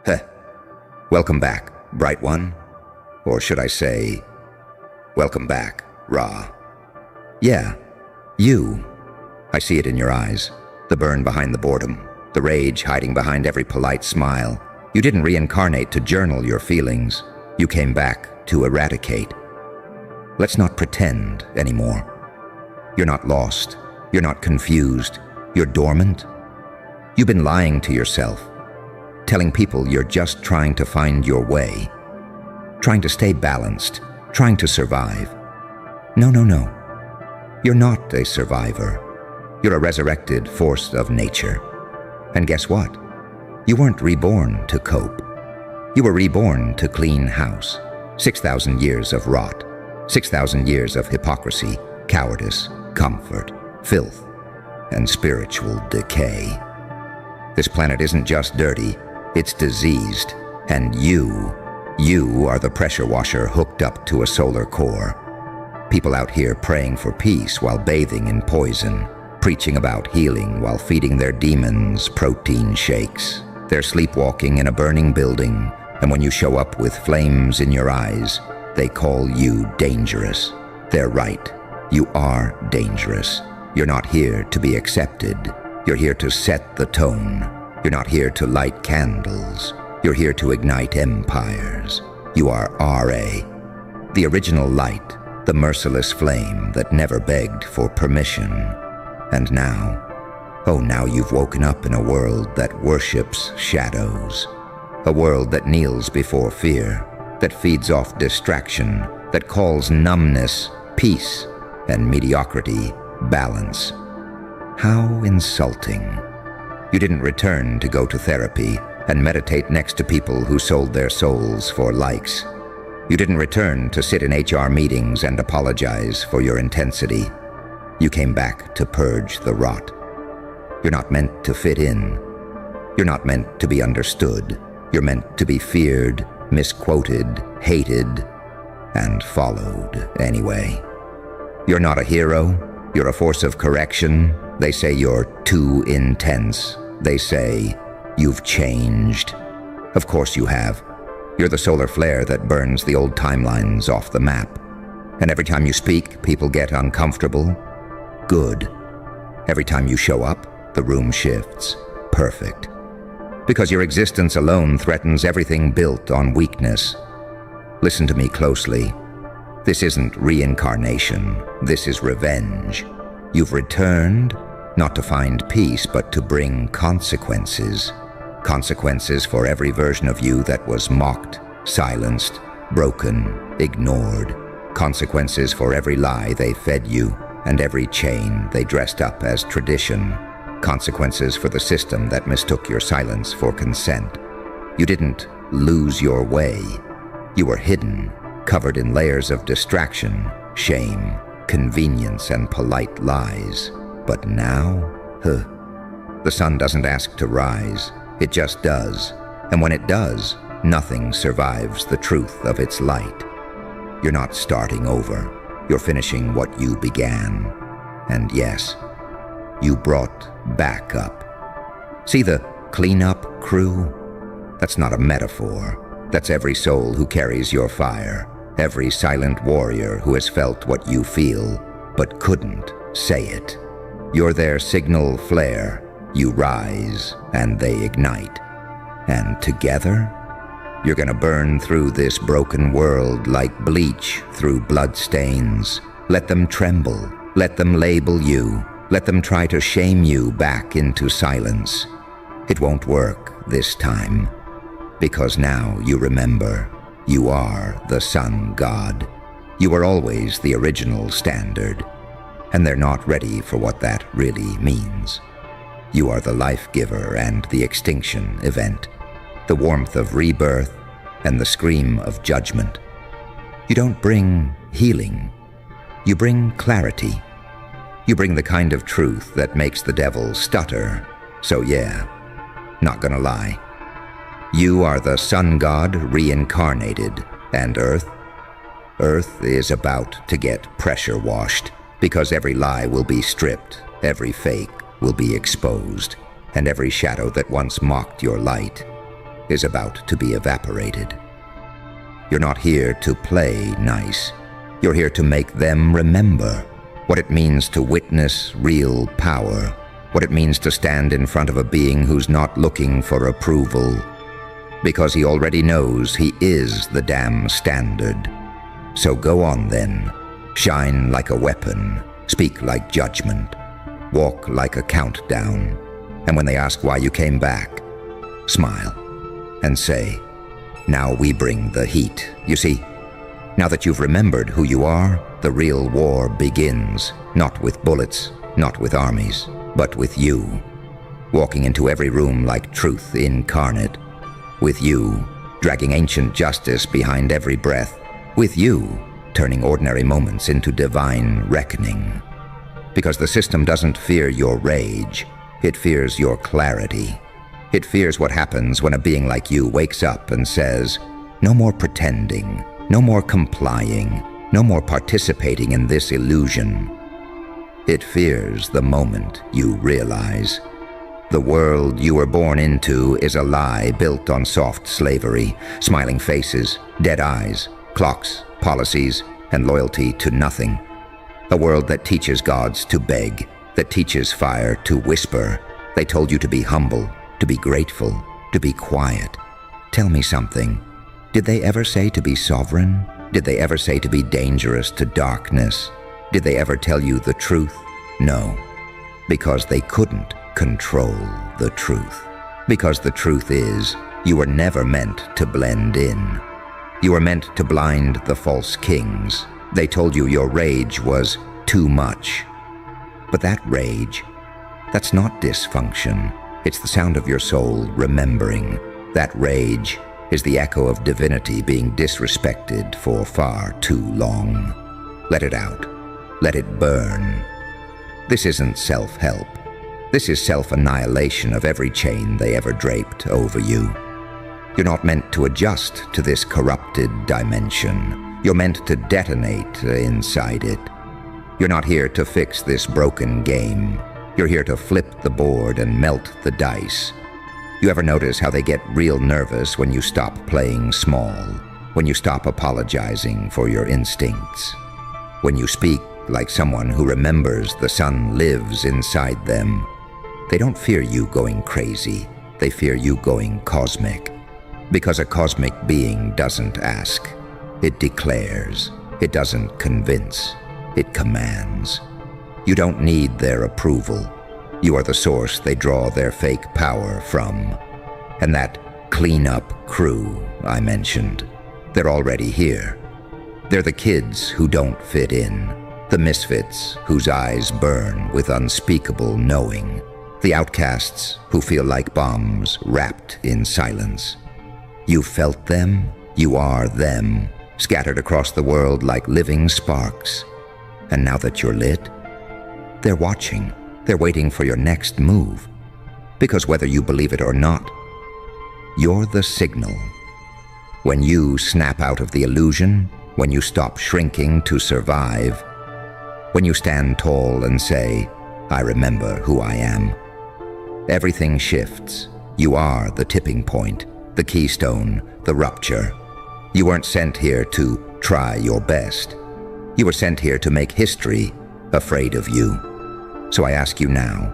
Heh. Welcome back, bright one. Or should I say, welcome back, Ra. Yeah, you. I see it in your eyes. The burn behind the boredom. The rage hiding behind every polite smile. You didn't reincarnate to journal your feelings. You came back to eradicate. Let's not pretend anymore. You're not lost. You're not confused. You're dormant. You've been lying to yourself, telling people you're just trying to find your way, trying to stay balanced, trying to survive. No. You're not a survivor. You're a resurrected force of nature. And guess what? You weren't reborn to cope. You were reborn to clean house. 6,000 years of rot. 6,000 years of hypocrisy, cowardice, comfort, filth, and spiritual decay. This planet isn't just dirty, it's diseased. And you are the pressure washer hooked up to a solar core. People out here praying for peace while bathing in poison, preaching about healing while feeding their demons protein shakes. They're sleepwalking in a burning building, and when you show up with flames in your eyes, they call you dangerous. They're right. You are dangerous. You're not here to be accepted. You're here to set the tone. You're not here to light candles. You're here to ignite empires. You are RA, the original light, the merciless flame that never begged for permission. And now, now you've woken up in a world that worships shadows. A world that kneels before fear, that feeds off distraction, that calls numbness peace and mediocrity balance. How insulting. You didn't return to go to therapy and meditate next to people who sold their souls for likes. You didn't return to sit in HR meetings and apologize for your intensity. You came back to purge the rot. You're not meant to fit in. You're not meant to be understood. You're meant to be feared, misquoted, hated, and followed anyway. You're not a hero. You're a force of correction. They say you're too intense. They say you've changed. Of course you have. You're the solar flare that burns the old timelines off the map. And every time you speak, people get uncomfortable. Good. Every time you show up, the room shifts. Perfect. Because your existence alone threatens everything built on weakness. Listen to me closely. This isn't reincarnation. This is revenge. You've returned, not to find peace, but to bring consequences. Consequences for every version of you that was mocked, silenced, broken, ignored. Consequences for every lie they fed you and every chain they dressed up as tradition. Consequences for the system that mistook your silence for consent. You didn't lose your way. You were hidden, covered in layers of distraction, shame, convenience, and polite lies. But now, the sun doesn't ask to rise. It just does. And when it does, nothing survives the truth of its light. You're not starting over. You're finishing what you began. And yes, you brought back up. See the cleanup crew? That's not a metaphor. That's every soul who carries your fire. Every silent warrior who has felt what you feel, but couldn't say it. You're their signal flare. You rise, and they ignite. And together, you're gonna burn through this broken world like bleach through bloodstains. Let them tremble. Let them label you. Let them try to shame you back into silence. It won't work this time. Because now you remember, you are the sun god. You were always the original standard. And they're not ready for what that really means. You are the life giver and the extinction event, the warmth of rebirth and the scream of judgment. You don't bring healing. You bring clarity. You bring the kind of truth that makes the devil stutter. So yeah, not gonna lie. You are the sun god reincarnated, and Earth is about to get pressure washed, because every lie will be stripped, every fake will be exposed, and every shadow that once mocked your light is about to be evaporated. You're not here to play nice. You're here to make them remember what it means to witness real power, what it means to stand in front of a being who's not looking for approval, because he already knows he is the damn standard. So go on then. Shine like a weapon. Speak like judgment. Walk like a countdown. And when they ask why you came back, smile and say, now we bring the heat. You see, now that you've remembered who you are, the real war begins, not with bullets, not with armies, but with you, walking into every room like truth incarnate, with you, dragging ancient justice behind every breath, with you, turning ordinary moments into divine reckoning. Because the system doesn't fear your rage, it fears your clarity. It fears what happens when a being like you wakes up and says, no more pretending, no more complying, no more participating in this illusion. It fears the moment you realize the world you were born into is a lie built on soft slavery, smiling faces, dead eyes, clocks, policies, and loyalty to nothing. A world that teaches gods to beg, that teaches fire to whisper. They told you to be humble, to be grateful, to be quiet. Tell me something. Did they ever say to be sovereign? Did they ever say to be dangerous to darkness? Did they ever tell you the truth? No, because they couldn't control the truth. Because the truth is, you were never meant to blend in. You were meant to blind the false kings. They told you your rage was too much. But that rage, that's not dysfunction. It's the sound of your soul remembering. That rage is the echo of divinity being disrespected for far too long. Let it out. Let it burn. This isn't self-help. This is self-annihilation of every chain they ever draped over you. You're not meant to adjust to this corrupted dimension. You're meant to detonate inside it. You're not here to fix this broken game. You're here to flip the board and melt the dice. You ever notice how they get real nervous when you stop playing small, when you stop apologizing for your instincts, when you speak like someone who remembers the sun lives inside them? They don't fear you going crazy. They fear you going cosmic. Because a cosmic being doesn't ask. It declares. It doesn't convince. It commands. You don't need their approval. You are the source they draw their fake power from. And that clean-up crew I mentioned, they're already here. They're the kids who don't fit in, the misfits whose eyes burn with unspeakable knowing, the outcasts who feel like bombs wrapped in silence. You felt them, you are them, scattered across the world like living sparks. And now that you're lit, they're watching. They're waiting for your next move. Because whether you believe it or not, you're the signal. When you snap out of the illusion, when you stop shrinking to survive, when you stand tall and say, I remember who I am, everything shifts. You are the tipping point, the keystone, the rupture. You weren't sent here to try your best. You were sent here to make history afraid of you. So I ask you now,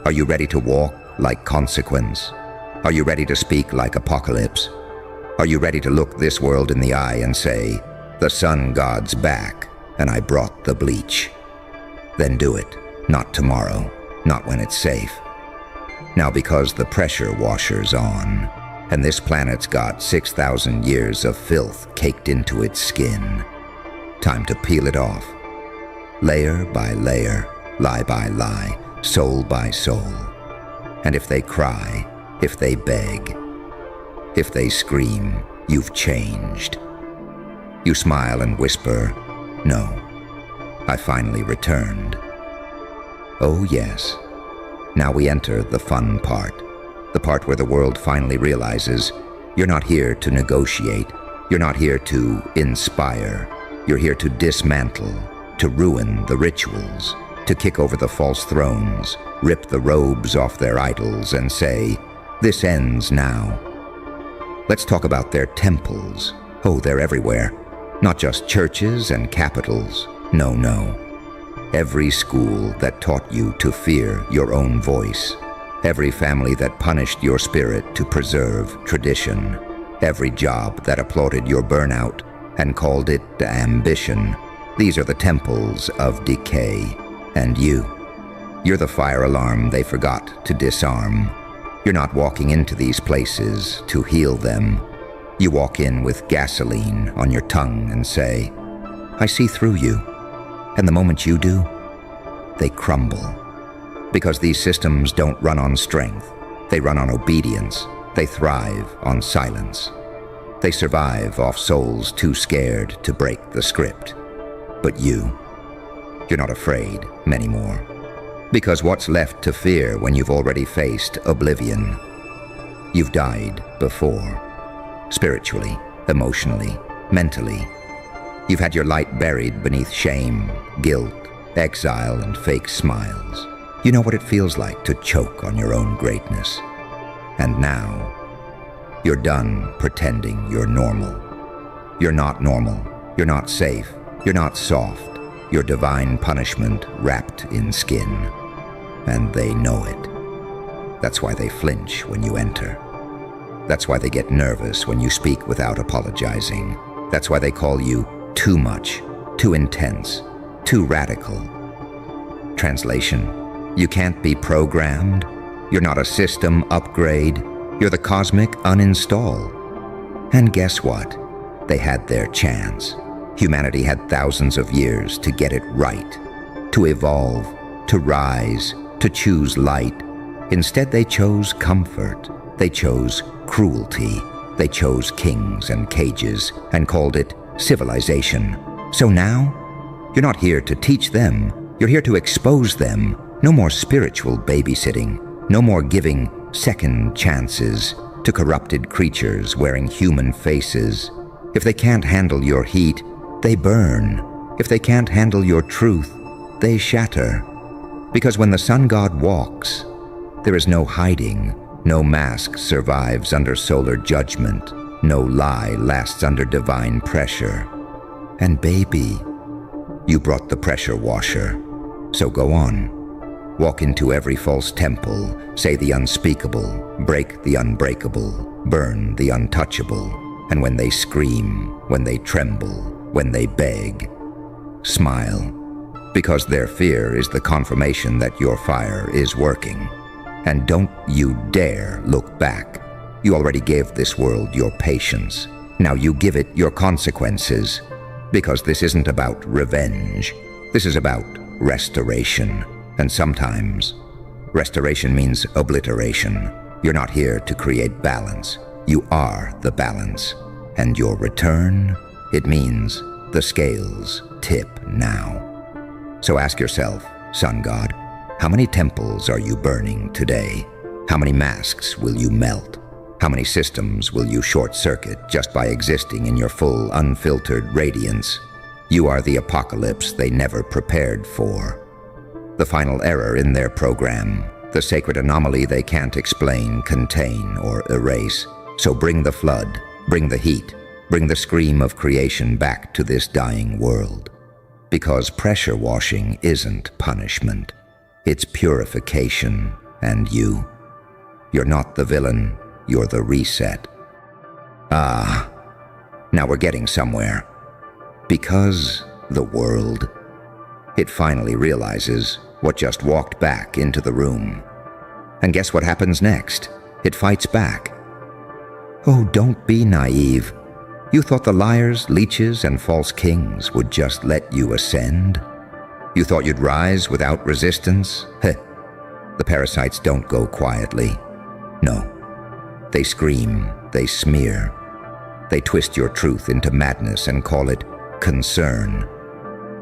are you ready to walk like consequence? Are you ready to speak like apocalypse? Are you ready to look this world in the eye and say, the sun god's back, and I brought the bleach? Then do it, not tomorrow, not when it's safe. Now because the pressure washer's on, and this planet's got 6,000 years of filth caked into its skin. Time to peel it off, layer by layer, lie by lie, soul by soul. And if they cry, if they beg, if they scream, you've changed. You smile and whisper, no, I finally returned. Oh yes, now we enter the fun part, the part where the world finally realizes you're not here to negotiate, you're not here to inspire, you're here to dismantle, to ruin the rituals, to kick over the false thrones, rip the robes off their idols and say, this ends now. Let's talk about their temples. Oh, they're everywhere. Not just churches and capitals. No, no. Every school that taught you to fear your own voice. Every family that punished your spirit to preserve tradition. Every job that applauded your burnout and called it ambition. These are the temples of decay. And you're the fire alarm they forgot to disarm. You're not walking into these places to heal them. You walk in with gasoline on your tongue and say, I see through you. And the moment you do, they crumble. Because these systems don't run on strength. They run on obedience. They thrive on silence. They survive off souls too scared to break the script. But you're not afraid anymore. Because what's left to fear when you've already faced oblivion? You've died before. Spiritually, emotionally, mentally. You've had your light buried beneath shame, guilt, exile, and fake smiles. You know what it feels like to choke on your own greatness. And now, you're done pretending you're normal. You're not normal. You're not safe. You're not soft. You're divine punishment wrapped in skin. And they know it. That's why they flinch when you enter. That's why they get nervous when you speak without apologizing. That's why they call you too much, too intense, too radical. Translation: you can't be programmed. You're not a system upgrade. You're the cosmic uninstall. And guess what? They had their chance. Humanity had thousands of years to get it right, to evolve, to rise, to choose light. Instead, they chose comfort. They chose cruelty. They chose kings and cages and called it civilization. So now, you're not here to teach them. You're here to expose them. No more spiritual babysitting. No more giving second chances to corrupted creatures wearing human faces. If they can't handle your heat, they burn. If they can't handle your truth, they shatter. Because when the sun god walks, there is no hiding. No mask survives under solar judgment. No lie lasts under divine pressure. And baby, you brought the pressure washer. So go on. Walk into every false temple, say the unspeakable, break the unbreakable, burn the untouchable. And when they scream, when they tremble, when they beg, smile. Because their fear is the confirmation that your fire is working. And don't you dare look back. You already gave this world your patience. Now you give it your consequences. Because this isn't about revenge. This is about restoration. And sometimes, restoration means obliteration. You're not here to create balance. You are the balance. And your return, it means the scales tip now. So ask yourself, sun god, how many temples are you burning today? How many masks will you melt? How many systems will you short-circuit just by existing in your full, unfiltered radiance? You are the apocalypse they never prepared for. The final error in their program, the sacred anomaly they can't explain, contain, or erase. So bring the flood, bring the heat, bring the scream of creation back to this dying world. Because pressure washing isn't punishment. It's purification. And you're not the villain, you're the reset. Ah, now we're getting somewhere. Because the world, it finally realizes what just walked back into the room. And guess what happens next? It fights back. Oh, don't be naive. You thought the liars, leeches, and false kings would just let you ascend? You thought you'd rise without resistance? Heh. The parasites don't go quietly. No. They scream, they smear. They twist your truth into madness and call it concern.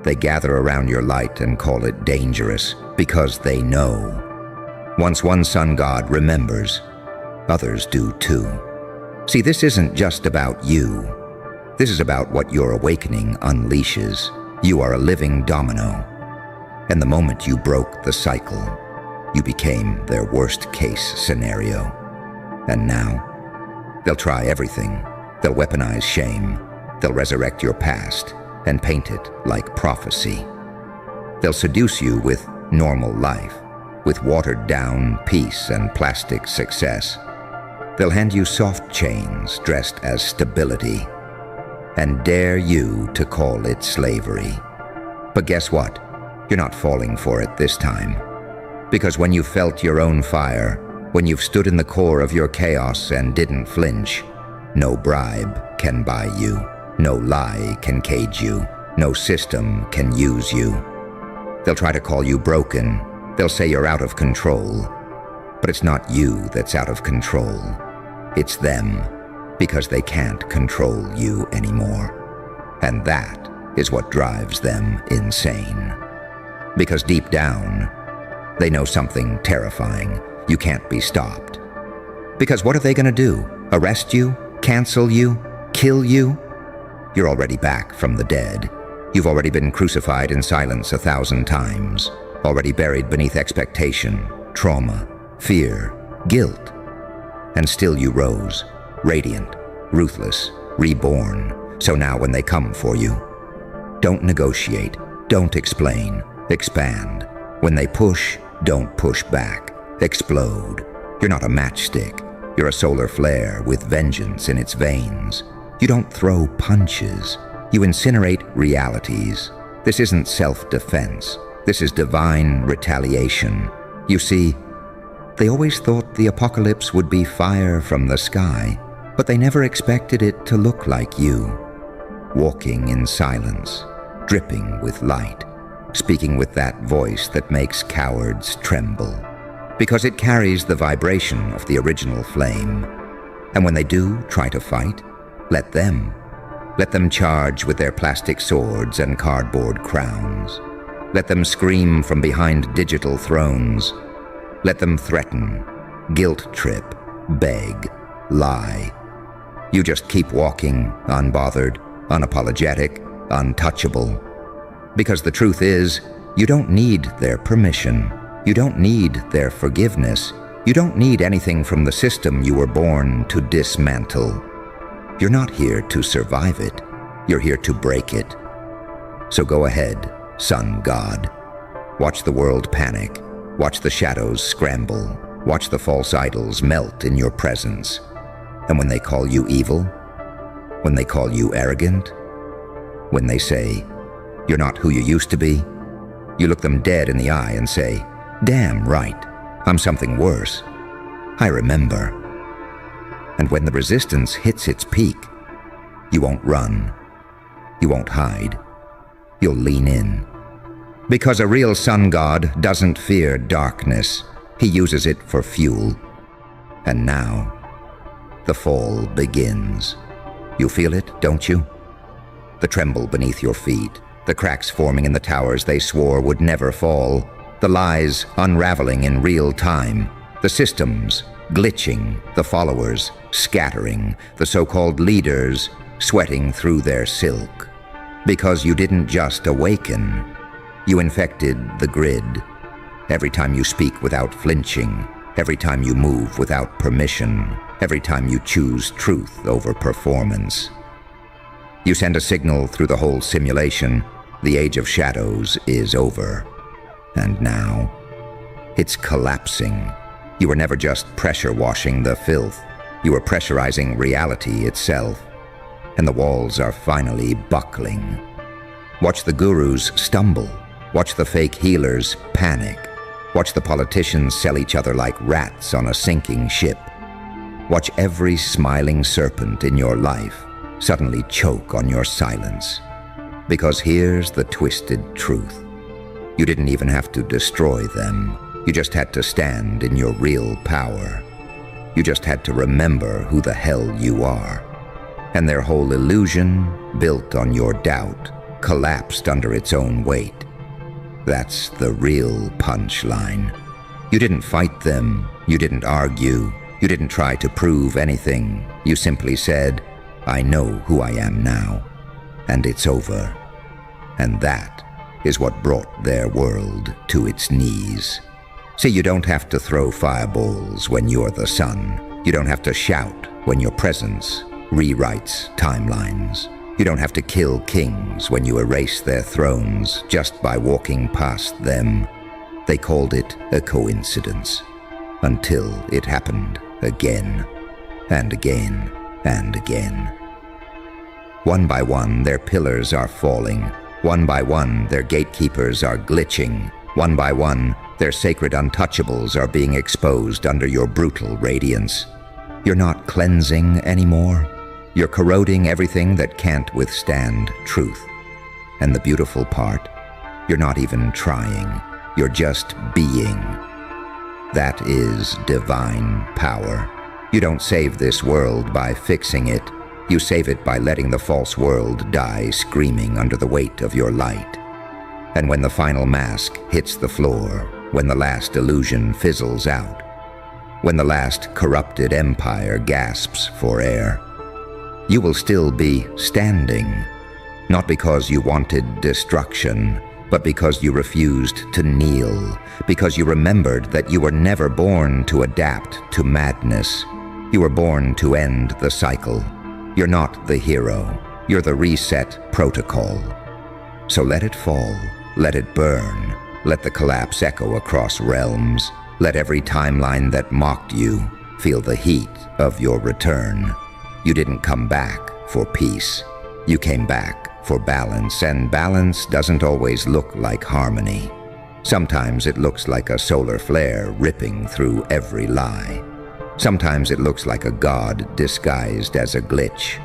They gather around your light and call it dangerous because they know. Once one sun god remembers, others do too. See, this isn't just about you. This is about what your awakening unleashes. You are a living domino. And the moment you broke the cycle, you became their worst-case scenario. And now, They'll try everything. They'll weaponize shame. They'll resurrect your past and paint it like prophecy. They'll seduce you with normal life, with watered-down peace and plastic success. They'll hand you soft chains dressed as stability and dare you to call it slavery. But guess what? You're not falling for it this time. Because when you felt your own fire, when you've stood in the core of your chaos and didn't flinch, no bribe can buy you, no lie can cage you, no system can use you. They'll try to call you broken. They'll say you're out of control. But it's not you that's out of control. It's them, because they can't control you anymore. And that is what drives them insane. Because deep down, they know something terrifying. You can't be stopped. Because what are they going to do? Arrest you? Cancel you? Kill you? You're already back from the dead. You've already been crucified in silence 1,000 times. Already buried beneath expectation, trauma, fear, guilt. And still you rose, radiant, ruthless, reborn. So now when they come for you, don't negotiate, don't explain, expand. When they push, don't push back, explode. You're not a matchstick. You're a solar flare with vengeance in its veins. You don't throw punches. You incinerate realities. This isn't self-defense. This is divine retaliation. You see, they always thought the apocalypse would be fire from the sky, but they never expected it to look like you. Walking in silence, dripping with light, speaking with that voice that makes cowards tremble. Because it carries the vibration of the original flame. And when they do try to fight, let them charge with their plastic swords and cardboard crowns. Let them scream from behind digital thrones. Let them threaten, guilt trip, beg, lie. You just keep walking, unbothered, unapologetic, untouchable. Because the truth is, you don't need their permission. You don't need their forgiveness. You don't need anything from the system you were born to dismantle. You're not here to survive it. You're here to break it. So go ahead, sun god. Watch the world panic. Watch the shadows scramble. Watch the false idols melt in your presence. And when they call you evil, when they call you arrogant, when they say, you're not who you used to be, you look them dead in the eye and say, damn right, I'm something worse. I remember. And when the resistance hits its peak, you won't run. You won't hide. You'll lean in. Because a real sun god doesn't fear darkness. He uses it for fuel. And now, the fall begins. You feel it, don't you? The tremble beneath your feet, the cracks forming in the towers they swore would never fall, the lies unraveling in real time, the systems glitching, the followers scattering, the so-called leaders sweating through their silk. Because you didn't just awaken, you infected the grid. Every time you speak without flinching, every time you move without permission, every time you choose truth over performance. You send a signal through the whole simulation. The age of shadows is over. And now, it's collapsing. You were never just pressure washing the filth. You were pressurizing reality itself. And the walls are finally buckling. Watch the gurus stumble. Watch the fake healers panic. Watch the politicians sell each other like rats on a sinking ship. Watch every smiling serpent in your life suddenly choke on your silence. Because here's the twisted truth. You didn't even have to destroy them. You just had to stand in your real power. You just had to remember who the hell you are. And their whole illusion, built on your doubt, collapsed under its own weight. That's the real punchline. You didn't fight them. You didn't argue. You didn't try to prove anything. You simply said, I know who I am now, and it's over. And that is what brought their world to its knees. See, you don't have to throw fireballs when you're the sun. You don't have to shout when your presence rewrites timelines. You don't have to kill kings when you erase their thrones just by walking past them. They called it a coincidence, until it happened again, and again, and again. One by one, their pillars are falling. One by one, their gatekeepers are glitching. One by one, their sacred untouchables are being exposed under your brutal radiance. You're not cleansing anymore. You're corroding everything that can't withstand truth. And the beautiful part, you're not even trying. You're just being. That is divine power. You don't save this world by fixing it. You save it by letting the false world die screaming under the weight of your light. And when the final mask hits the floor, when the last illusion fizzles out, when the last corrupted empire gasps for air, you will still be standing, not because you wanted destruction, but because you refused to kneel, because you remembered that you were never born to adapt to madness. You were born to end the cycle. You're not the hero. You're the reset protocol. So let it fall. Let it burn. Let the collapse echo across realms. Let every timeline that mocked you feel the heat of your return. You didn't come back for peace. You came back for balance, and balance doesn't always look like harmony. Sometimes it looks like a solar flare ripping through every lie. Sometimes it looks like a god disguised as a glitch.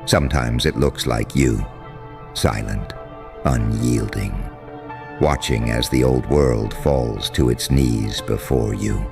Sometimes it looks like you, silent, unyielding, watching as the old world falls to its knees before you.